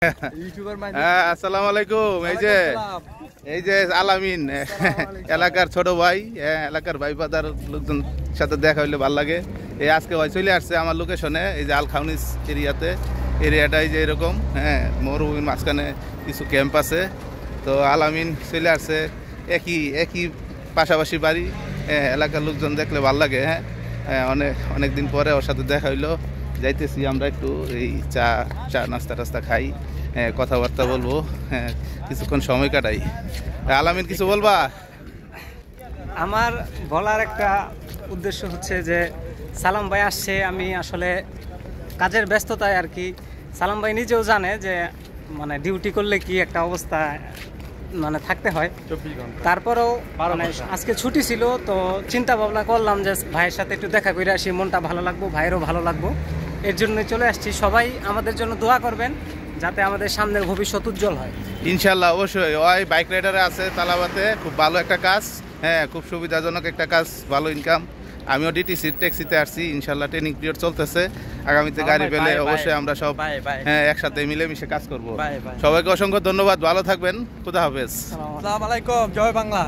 হ্যাঁ, আসসালামু আলাইকুম। এই যে আলামিন, এলাকার ছোট ভাই, এলাকার ভাই বাদার লোকজন সাথে দেখা হইলে ভালো লাগে। এই আজকে ভাই চলে আসছে আমার লোকেশনে, এই যে আলখাউনিস এরিয়াতে। এরিয়াটাই যে এরকম, হ্যাঁ, মরুভূমির মাঝখানে কিছু ক্যাম্প আছে। তো আলামিন চলে আসছে, একই একই পাশাপাশি বাড়ি। এলাকার লোকজন দেখলে ভালো লাগে। অনেক দিন পরে ওর সাথে দেখা হইলো। যাইতেছি আমরা একটু এই চা নাস্তা টাস্তা খাই, কথাবার্তা বলবো, কিছুক্ষণ সময় কাটাই। আলামিন, কিছু বলবা? আমার বলার একটা উদ্দেশ্য হচ্ছে যে সালাম ভাই আসছে, আমি আসলে কাজের ব্যস্ততায় আর কি, সালাম ভাই নিজেও জানে যে মানে ডিউটি করলে কি একটা অবস্থা মানে থাকতে হয়। তারপরেও মানে আজকে ছুটি ছিল, তো চিন্তা ভাবনা করলাম যে ভাইয়ের সাথে একটু দেখা করে আসি, মনটা ভালো লাগবো, ভাইয়েরও ভালো লাগবো, এর জন্যই চলে আসছি। সবাই আমাদের জন্য দোয়া করবেন যাতে আমাদের সামনের ভবিষ্যৎ উজ্জ্বল হয়। ইনশাল্লাহ, অবশ্যই। ওই বাইক রাইডারে আছে তালাবাতে, খুব ভালো একটা কাজ, খুব সুবিধাজনক একটা কাজ, ভালো ইনকাম। আমিও ডিটিসি ট্যাক্সিতে আসছি, ইনশাল্লাহ ট্রেনিং পিরিয়ড চলতেছে। আগামীতে গাড়ি পেলে অবশ্যই আমরা সব একসাথে মিলেমিশে কাজ করব। সবাইকে অসংখ্য ধন্যবাদ, ভালো থাকবেন, খুদা হাফেজ। আসসালামু আলাইকুম, জয় বাংলা।